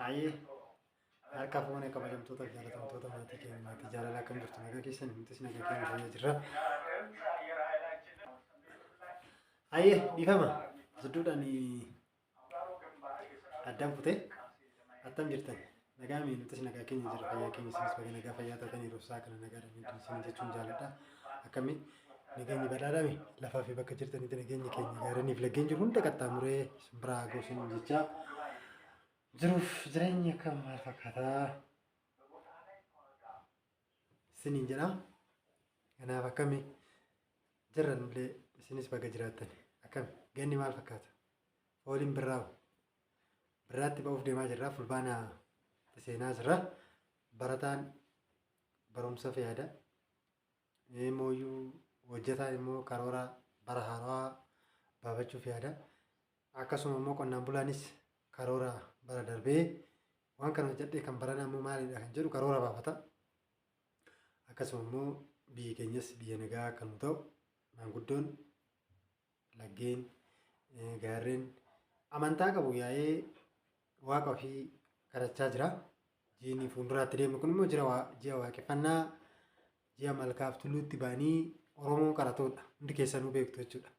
Aye, harka fuune kabajamtoota fi jaalatamtoota maatii keenya maatii jaalalaa akkam jirtu nagaa keessan nutis nagaa keenya fayyaa jirra. Aye, dhiifama jidduudhaan addaan kutee attam jirtan nagaa mee nutis nagaa keenya jira fayyaa keenya isinis baga nagaa fayyaa taatanii roobsaa kana nagaadhaan hedduun isin jechuun jaaladha. Akkami nageenyi badhaadhame lafaa fi bakka jirtanitti nageenyi keenya gaaraniif laggeen jiru hunda qaxxaamuree biraa gosuun jecha jiruuf jireenya akkam maal fakkaataa isiniin jedha. Kanaaf akkami jirranillee isinis baga jiraattan akkami ganni maal fakkaata ooliin birraatti ba'uuf deemaa jirra fulbaana seenaa jirra barataan barumsa fayyada mooyyuu hojjetaan immoo karoora bara haaraa baafachuuf yaada akkasuma immoo qonnaan bulaanis karoora bara darbee waan kana hojjedhee kan barana immoo maalidha kan jedhu karoora baafata. Akkasuma immoo biyyi keenyas biyya nagaa kan ta'u maanguddoon laggeen gaarreen amantaa qabu yaa'ee waaqa ofii kadhachaa jira. Jiini fuulduraatti deemu kun immoo ji'a waaqeffannaa ji'a malkaaf tulluutti ba'anii Oromoo qaratoodha hundi keessanuu beektu jechuudha.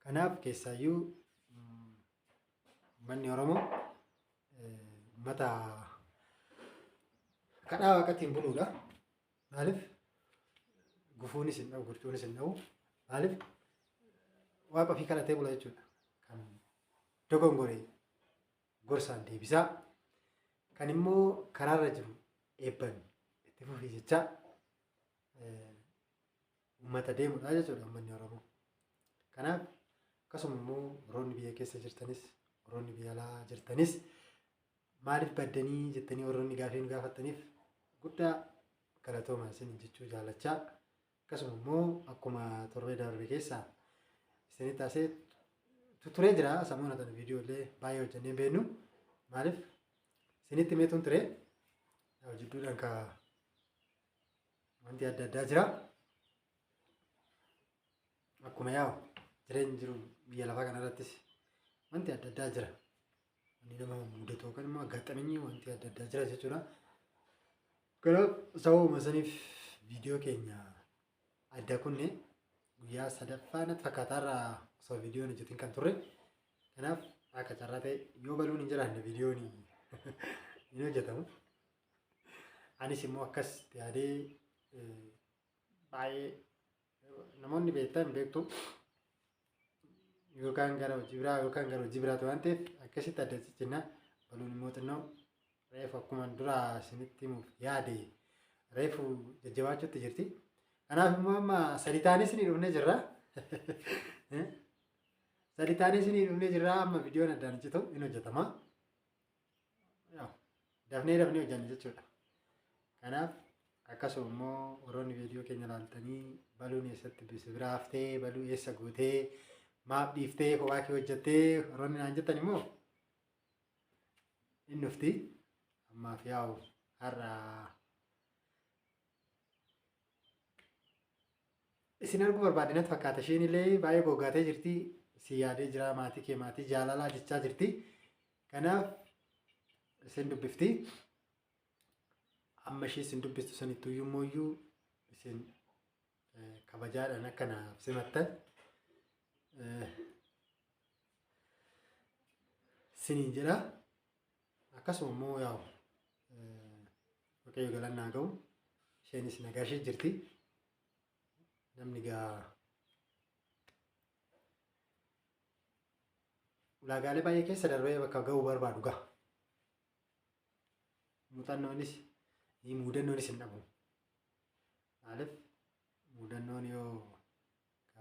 Kanaaf keessaayyuu manni Oromoo uummata kadhaa waaqatiin buluudha. Maaliif gufuunis hin dhabu gurcuunis hin dhabu maaliif waaqa ofii kadhatee bula jechuudha. Kan dogongoree gorsaan deebisaa kan immoo karaarra jiru eebban itti fufii jecha uummata deemudha jechuudha uummanni Oromoo. Kanaaf akkasuma immoo warroonni biyya keessa jirtanis warroonni biyya alaa jirtanis maaliif baddanii jettanii warroonni gaafii nu gaafattaniif guddaa galatoomaa isin jechuu jaalachaa. Akkasuma immoo akkuma torbee darbe keessaa isinitti taasee turee jira sammuna tan viidiyoo illee baay'ee hojjennee beeknu maaliif isinitti meetuun ture jidduudhaan ka wanti adda addaa jira. Akkuma yaa'u jireenyi jiru biyya lafaa kanarrattis wanti adda addaa jira. Wanni nama mudatu yookaan immoo aggaxameenyi wanti adda addaa jira jechuudha. Kanaaf sababuma saniif viidiyoo keenya adda kunne guyyaa sadaffaa natti fakkaataarraa osoo viidiyoon hojjetiin kan turre. Kanaaf akka carraa ta'e yoo baluun hin jiraanne viidiyoon hin hojjetamu. Anis immoo akkas yaadee baay'ee namoonni beektan beektu yookaan gara hojii biraa yookaan gara hojii biraatu waan ta'eef akkasitti adda ciccina baluun immoo xinnoo reefu akkuma duraa isinitti himuuf yaade reefu jajjabaachuutti jirti. Kanaaf immoo amma sadii taanee isinii dhufnee jirra. Sadii taanee isinii dhufnee jirra amma viidiyoon addaan citu hin hojjetama. Dafnee hojjanne jechuudha. Kanaaf akkasuma immoo warroonni viidiyoo keenya ilaaltanii baluun eessatti bira haftee baluu eessa gootee maaf dhiiftee kophaa kee hojjettee warroonni naan jettan immoo hin dhufti. Ammaaf yaa'u har'a isin arguu barbaade natti fakkaata. Isheen illee baay'ee goggaatee jirti. Si yaadee jira maatii kee maatii jaalalaa jechaa jirti. Kanaaf isin dubbifti. Amma ishee isin dubbistu sanittuu iyyuu isin kabajaadhaan akkanaaf simattan isiniin jedha. Akkasuma immoo yaa'u waaqayyo galannaa ga'u isheenis nagaa ishee jirti. Namni gaa ulaagaalee baay'ee keessa darbee bakka ga'uu barbaadu ga'a. Muuxannoonis mudannoonis hin dhabu. Maaliif mudannoon yoo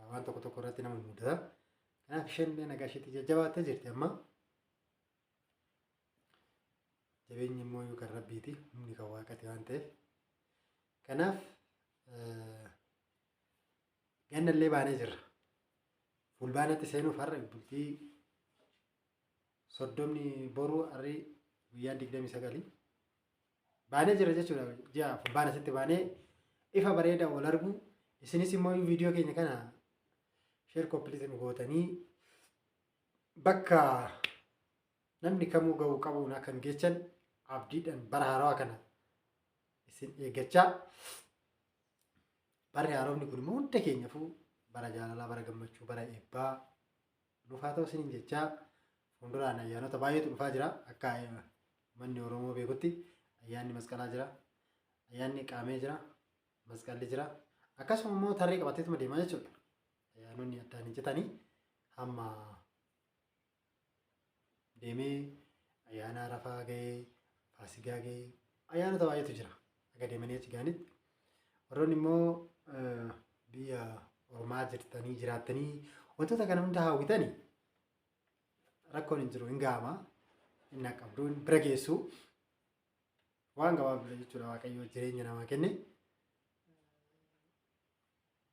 waan tokko tokko irratti nama mudata. Kanaaf isheen nagaa isheetti jajjabaattee jirti amma. Jabeenyi immoo yoo kan rabbiiti humni kan waaqati waan ta'eef. Kanaaf ganna illee baanee jirra. Fulbaanatti seenuuf har'a bultii 30 boruu har'i guyyaa 29 baanee jira jechuudha. Ji'a fulbaanatti baanee ifa bareedaa wal argu. Isinis immoo viidiyoo keenya kana share complete gootanii bakka namni kamuu ga'uu qabuun akkan geechan abdiidhaan bara haarawaa kana isin eeggachaa barri haaromni kun immoo hunda keenyaafuu bara jaalalaa, bara gammachuu, bara eebbaa dhufaa ta'u isiniin jechaa fuulduraan ayyaanota baay'eetu dhufaa jira. Akka manni Oromoo beekutti ayyaanni masqalaa jira, ayyaanni qaamee jira, masqalli jira. Akkasuma immoo tarree qabateetuma deemaa jechuudha. Ayyaanonni addaan hin citanii hamma deemee ayyaana Arafaa gahee, Faasigaa gahee ayyaanota baay'eetu jira. Akka deemanii achi gaanitti warroonni immoo biyya Oromaa jirtanii jiraattanii wantoota kana hunda hawwitanii rakkoon hin jiru, hin ga'ama, hin qabdu, bira geessu waan gabaabdudha jechuudha. Waaqayyo jireenya namaa kenne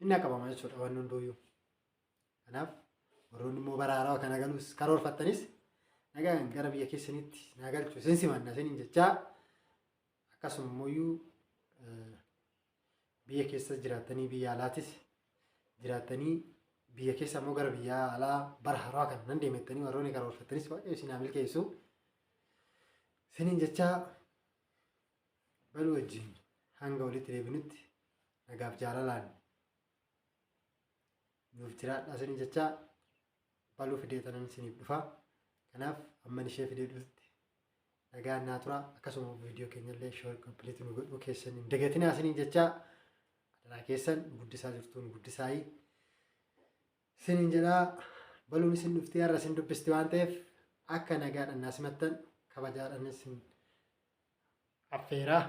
hin qabama jechuudha waan hunduuyyuu. Kanaaf warroonni immoo bara haarawaa kana galuus karoorfattanis nagaan gara biyya keessaniitti naa galchu isin simanna isiniin jechaa akkasuma immoo biyya keessa jiraattanii biyya alaatis jiraattanii biyya keessa immoo gara biyya alaa bara haarawaa kana nan deemettanii warroonni karoorfattanis waaqayyo isin haa milkeessu isiniin jechaa baluu wajjin hanga walitti deebinutti nagaaf jaalalaan nuuf jiraadhaa isiniin jechaa baluu fideetanan isiniif dhufa. Kanaaf amman ishee fidee dhufutti nagaan naa tura. Akkasuma viidiyoo keenyallee shoor kompiliitii nu godhuu keessan hin dagatinaa isiniin jechaa adaraa keessan guddisaa jirtuun guddisaayii isiniin jedhaa. Baluun isin dhuftee har'a isin dubbisti waan ta'eef akka nagaadhaan naa simattan kabajaadhaan isin affeeraa.